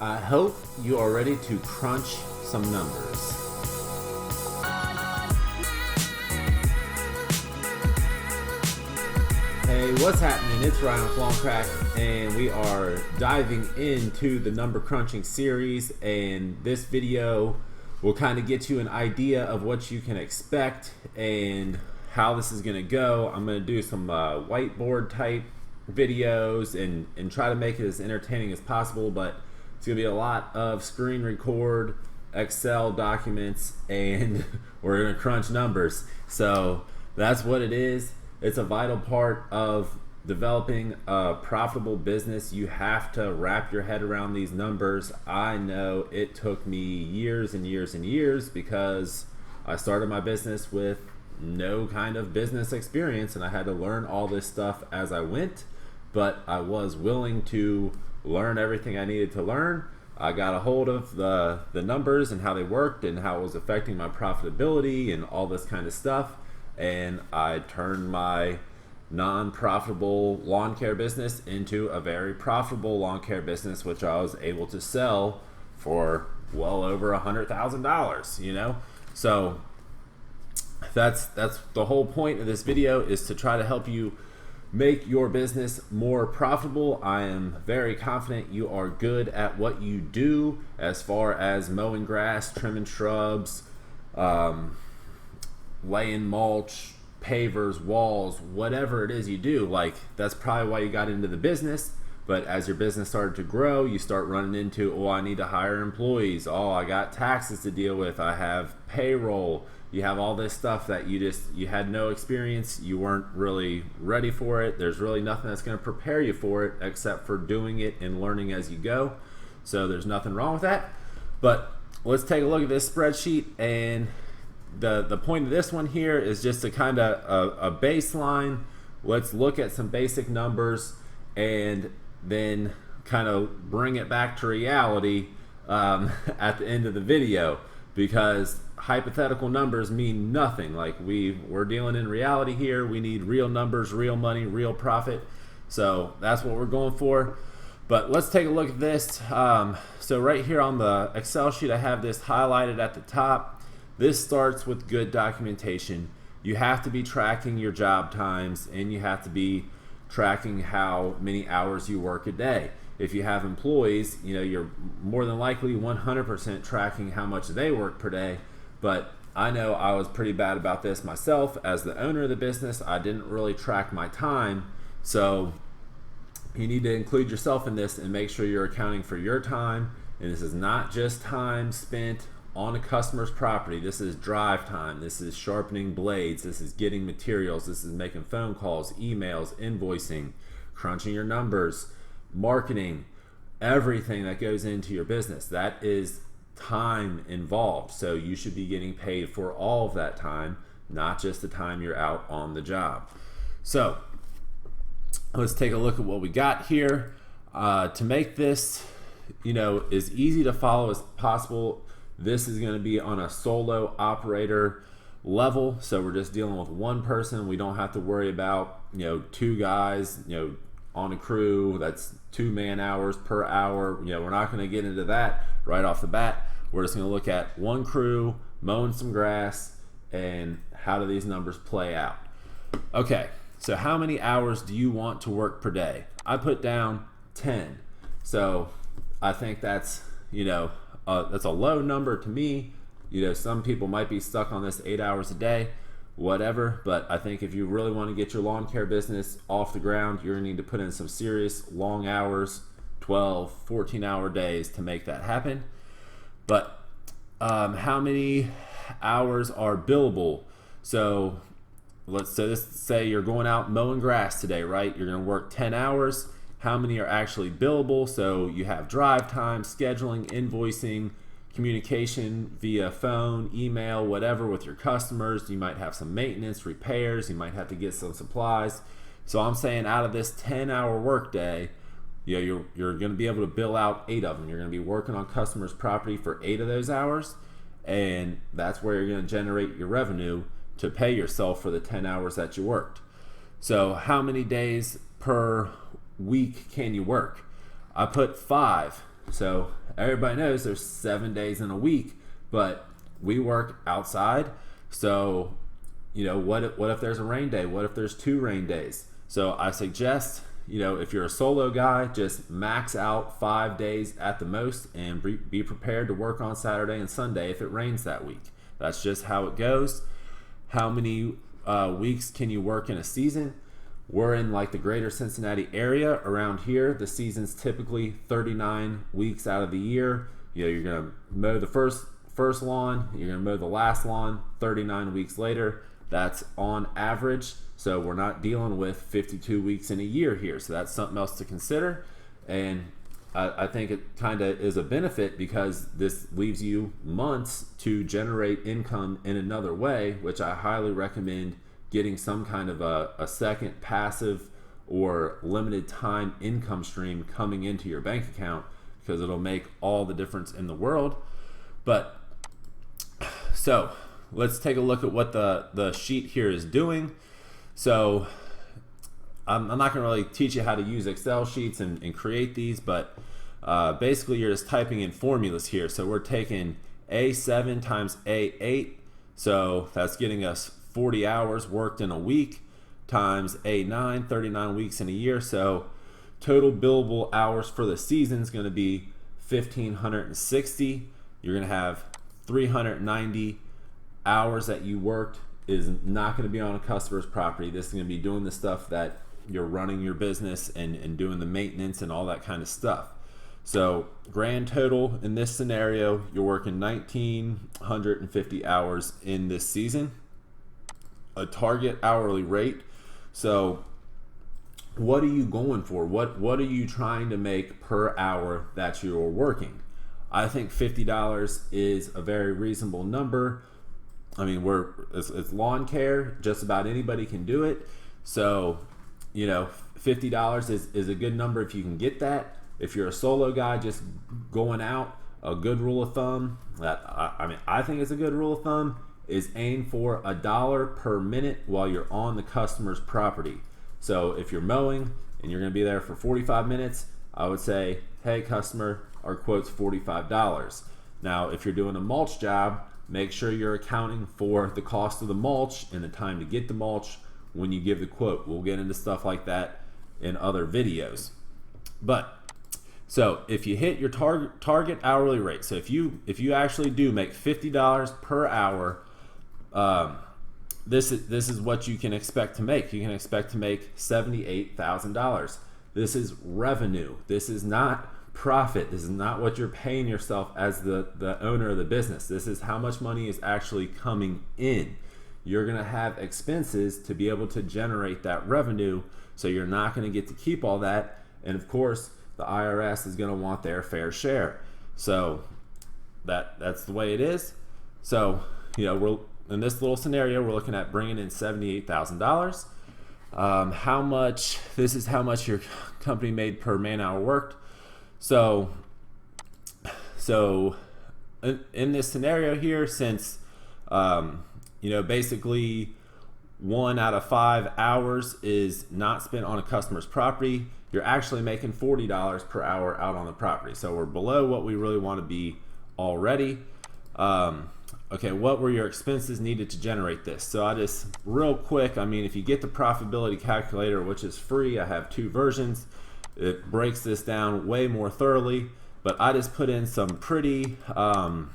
I hope you are ready to crunch some numbers. Hey, what's happening? It's Ryan with Long Crack, and we are diving into the number crunching series, and this video will kind of get you an idea of what you can expect and how this is going to go. I'm going to do some whiteboard type videos and try to make it as entertaining as possible, but it's going to be a lot of screen record, Excel documents, and we're going to crunch numbers. So that's what it is. It's a vital part of developing a profitable business. You have to wrap your head around these numbers. I know it took me years and years and years because I started my business with no kind of business experience, and I had to learn all this stuff as I went, but I was willing to learn everything I needed to learn. I got a hold of the numbers and how they worked and how it was affecting my profitability and all this kind of stuff, and I turned my non-profitable lawn care business into a very profitable lawn care business, which I was able to sell for well over $100,000, you know? So that's the whole point of this video, is to try to help you make your business more profitable. I am very confident you are good at what you do as far as mowing grass, trimming shrubs, laying mulch, pavers, walls, whatever it is you do. Like, that's probably why you got into the business. But as your business started to grow, you start running into, oh, I need to hire employees. Oh, I got taxes to deal with. I have payroll. You have all this stuff that you had no experience. You weren't really ready for it. There's really nothing that's going to prepare you for it except for doing it and learning as you go. So there's nothing wrong with that. But let's take a look at this spreadsheet, and the point of this one here is just to kind of a baseline. Let's look at some basic numbers and then kind of bring it back to reality at the end of the video, because hypothetical numbers mean nothing. Like, we're dealing in reality here. We need real numbers, real money, real profit. So that's what we're going for. But let's take a look at this. So right here on the Excel sheet, I have this highlighted at the top. This starts with good documentation. You have to be tracking your job times, and you have to be tracking how many hours you work a day. If you have employees, you know, you're more than likely 100% tracking how much they work per day. But I know I was pretty bad about this myself. As the owner of the business, I didn't really track my time. So you need to include yourself in this and make sure you're accounting for your time. And this is not just time spent on a customer's property. This is drive time. This is sharpening blades. This is getting materials. This is making phone calls, emails, invoicing, crunching your numbers, marketing, everything that goes into your business. That is time involved. So you should be getting paid for all of that time, not just the time you're out on the job. So let's take a look at what we got here. To make this, you know, as easy to follow as possible, this is going to be on a solo operator level. So we're just dealing with one person. We don't have to worry about, you know, two guys, you know, on a crew. That's 2 man hours per hour. You know, we're not going to get into that right off the bat. We're just going to look at one crew mowing some grass and how do these numbers play out. Okay, so how many hours do you want to work per day? I put down 10. So I think that's, you know, that's a low number to me. You know, some people might be stuck on this 8 hours a day, whatever. But I think if you really want to get your lawn care business off the ground, you're going to need to put in some serious long hours, 12, 14-hour days to make that happen. But how many hours are billable? So let's say you're going out mowing grass today, right? You're going to work 10 hours. How many are actually billable? So you have drive time, scheduling, invoicing, communication via phone, email, whatever with your customers. You might have some maintenance, repairs. You might have to get some supplies. So I'm saying out of this 10-hour workday, you know, you're going to be able to bill out 8 of them. You're going to be working on customers' property for 8 of those hours, and that's where you're going to generate your revenue to pay yourself for the 10 hours that you worked. So how many days per week can you work? I put 5. So everybody knows there's 7 days in a week, but we work outside. So, what if there's a rain day? What if there's 2 rain days? So I suggest, if you're a solo guy, just max out 5 days at the most and be prepared to work on Saturday and Sunday if it rains that week. That's just how it goes. How many weeks can you work in a season? We're in like the greater Cincinnati area. Around here, the season's typically 39 weeks out of the year. You're gonna mow the first lawn, you're gonna mow the last lawn 39 weeks later. That's on average. So we're not dealing with 52 weeks in a year here. So that's something else to consider. And I think it kind of is a benefit because this leaves you months to generate income in another way, which I highly recommend getting some kind of a second passive or limited time income stream coming into your bank account, because it'll make all the difference in the world. But so let's take a look at what the sheet here is doing. So I'm not going to really teach you how to use Excel sheets and create these, but basically you're just typing in formulas here. So we're taking A7 times A8, so that's getting us 40 hours worked in a week, times A9, 39 weeks in a year. So total billable hours for the season is going to be 1,560. You're going to have 390 hours that you worked is not going to be on a customer's property. This is going to be doing the stuff that you're running your business and doing the maintenance and all that kind of stuff. So grand total in this scenario, you're working 1,950 hours in this season. A target hourly rate. So what are you going for? What are you trying to make per hour that you're working? I think $50 is a very reasonable number. I mean, it's lawn care. Just about anybody can do it. So, $50 is a good number if you can get that. If you're a solo guy just going out, a good rule of thumb, I think it's a good rule of thumb, is aim for $1 per minute while you're on the customer's property. So if you're mowing and you're going to be there for 45 minutes, I would say, hey customer, our quote's $45. Now, if you're doing a mulch job, make sure you're accounting for the cost of the mulch and the time to get the mulch when you give the quote. We'll get into stuff like that in other videos. But so if you hit your target hourly rate, so if you actually do make $50 per hour, this is what you can expect to make. You can expect to make $78,000. This is revenue. This is not profit. This is not what you're paying yourself as the owner of the business. This is how much money is actually coming in. You're going to have expenses to be able to generate that revenue, so you're not going to get to keep all that. And of course, the IRS is going to want their fair share. So that's the way it is. So, we're in this little scenario, we're looking at bringing in $78,000. This is how much your company made per man hour worked. So in this scenario here, since basically 1 out of 5 hours is not spent on a customer's property, you're actually making $40 per hour out on the property. So we're below what we really want to be already. Okay, what were your expenses needed to generate this? So I just, real quick, if you get the profitability calculator, which is free, I have 2 versions. It breaks this down way more thoroughly, but I just put in some pretty, I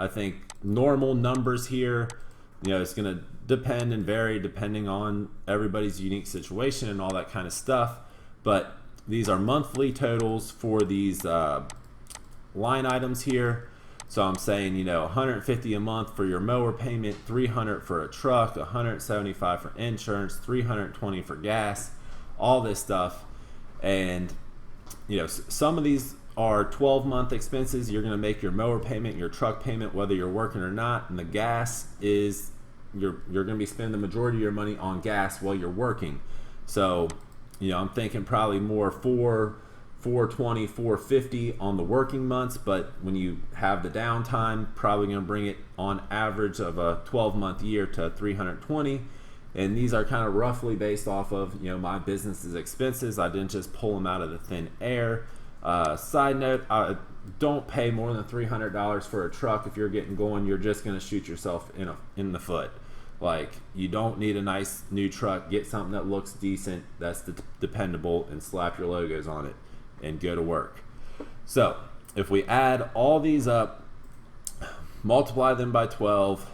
think normal numbers here. It's going to depend and vary depending on everybody's unique situation and all that kind of stuff. But these are monthly totals for these line items here. So I'm saying, $150 a month for your mower payment, $300 for a truck, $175 for insurance, $320 for gas, all this stuff. And, some of these are 12-month expenses. You're going to make your mower payment, your truck payment, whether you're working or not. And the gas is, you're going to be spending the majority of your money on gas while you're working. So, I'm thinking probably more $420, $450 on the working months, but when you have the downtime, probably going to bring it on average of a 12-month year to $320. And these are kind of roughly based off of my business's expenses. I didn't just pull them out of the thin air. Side note, don't pay more than $300 for a truck. If you're getting going, you're just going to shoot yourself in the foot. Like, you don't need a nice new truck. Get something that looks decent, that's dependable, and slap your logos on it and go to work. So if we add all these up, multiply them by 12,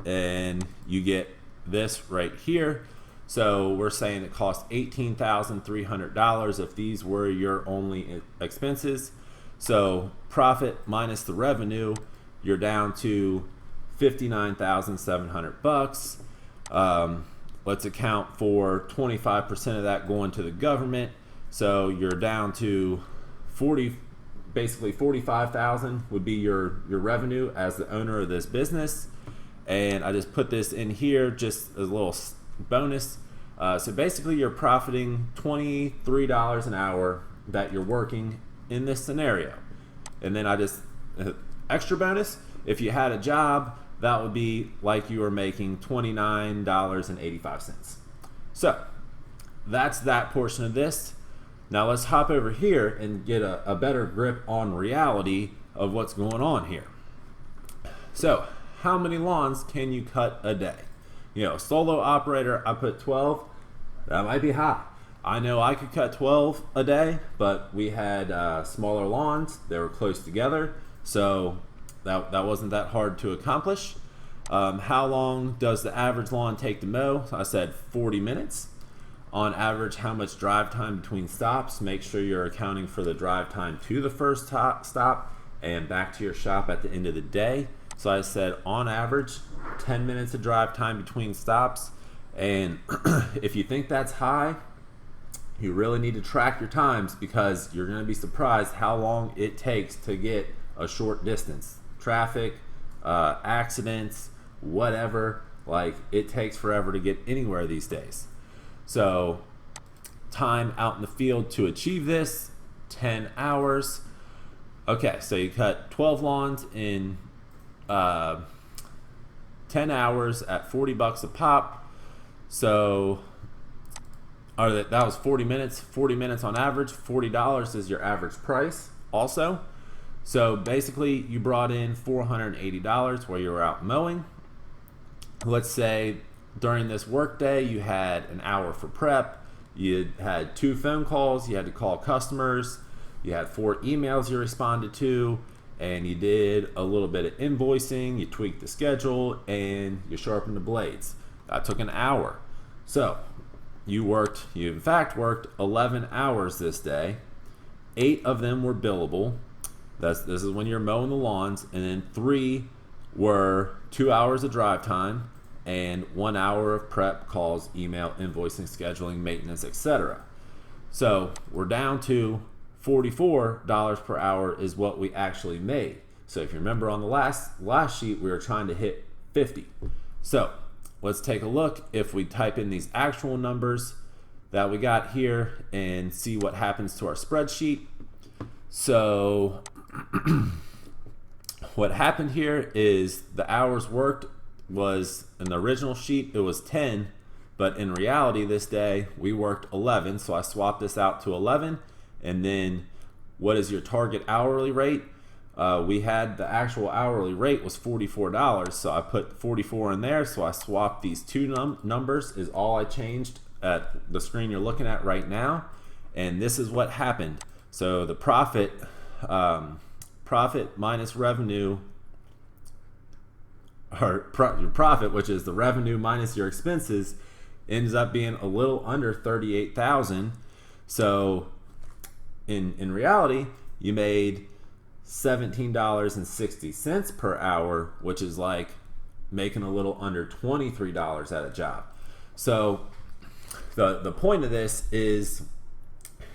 and you get this right here. So we're saying it costs $18,300 if these were your only expenses. So profit minus the revenue, you're down to $59,700. Let's account for 25% of that going to the government. So you're down to basically 45,000 would be your revenue as the owner of this business. And I just put this in here just as a little bonus. So basically you're profiting $23 an hour that you're working in this scenario. And then I just, extra bonus, if you had a job, that would be like you were making $29.85. So that's that portion of this. Now let's hop over here and get a better grip on reality of what's going on here. So how many lawns can you cut a day? You know, solo operator, I put 12. That might be high. I know I could cut 12 a day, but we had smaller lawns. They were close together, so that wasn't that hard to accomplish. How long does the average lawn take to mow? I said 40 minutes. On average, how much drive time between stops? Make sure you're accounting for the drive time to the first stop and back to your shop at the end of the day. So I said on average, 10 minutes of drive time between stops. And if you think that's high, you really need to track your times, because you're going to be surprised how long it takes to get a short distance. Traffic, accidents, whatever, like it takes forever to get anywhere these days. So time out in the field to achieve this, 10 hours. Okay, so you cut 12 lawns in 10 hours at $40 a pop. So that was 40 minutes. 40 minutes on average. $40 is your average price also. So basically you brought in $480 while you were out mowing. Let's say during this work day you had an hour for prep, you had 2 phone calls, you had to call customers, you had 4 emails you responded to, and you did a little bit of invoicing, you tweaked the schedule, and you sharpened the blades. That took an hour. So you in fact worked 11 hours this day. 8 of them were billable. This is when you're mowing the lawns, and then 3 were 2 hours of drive time and 1 hour of prep, calls, email, invoicing, scheduling, maintenance, etc. So we're down to $44 per hour is what we actually made. So if you remember on the last sheet, we were trying to hit 50. So let's take a look if we type in these actual numbers that we got here and see what happens to our spreadsheet. So what happened here is the hours worked was, in the original sheet, it was 10, but in reality this day we worked 11. So I swapped this out to 11. And then what is your target hourly rate? We had the actual hourly rate was $44, so I put 44 in there. So I swapped these 2 numbers is all I changed at the screen you're looking at right now. And this is what happened. So the profit minus revenue, or your profit, which is the revenue minus your expenses, ends up being a little under 38,000. So in reality, you made $17.60 per hour, which is like making a little under $23 at a job. So the point of this is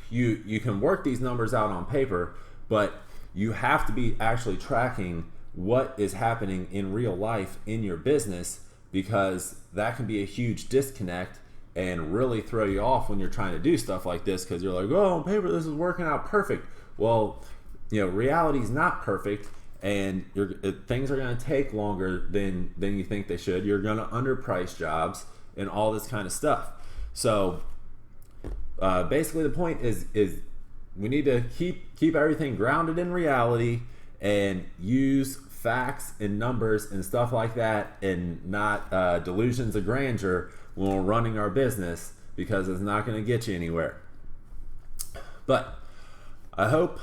you can work these numbers out on paper, but you have to be actually tracking what is happening in real life in your business, because that can be a huge disconnect and really throw you off when you're trying to do stuff like this, because you're like, oh, on paper this is working out perfect. Well, you know, reality is not perfect, and things are going to take longer than you think they should. You're going to underprice jobs and all this kind of stuff. So basically the point is we need to keep everything grounded in reality and use facts and numbers and stuff like that, and not delusions of grandeur when we're running our business, because it's not going to get you anywhere. But I hope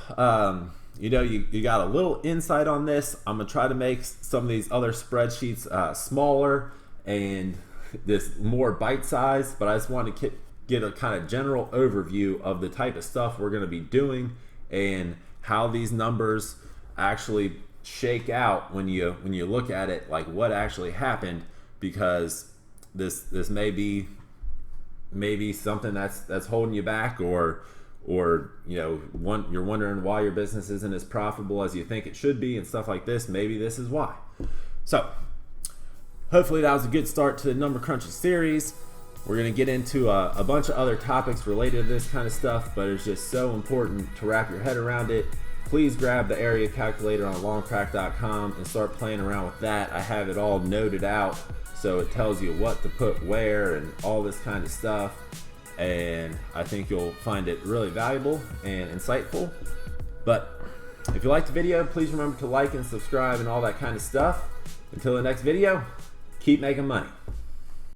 you got a little insight on this. I'm gonna try to make some of these other spreadsheets smaller and this more bite-sized, but I just want to get a kind of general overview of the type of stuff we're going to be doing and how these numbers actually shake out when you look at it, like what actually happened, because this may be something that's holding you back, or you're wondering why your business isn't as profitable as you think it should be and stuff like this. Maybe this is why. So hopefully that was a good start to the number crunching series. We're going to get into a bunch of other topics related to this kind of stuff, but it's just so important to wrap your head around it. Please grab the area calculator on longcrack.com and start playing around with that. I have it all noted out, so it tells you what to put where and all this kind of stuff. And I think you'll find it really valuable and insightful. But if you liked the video, please remember to like and subscribe and all that kind of stuff. Until the next video, keep making money.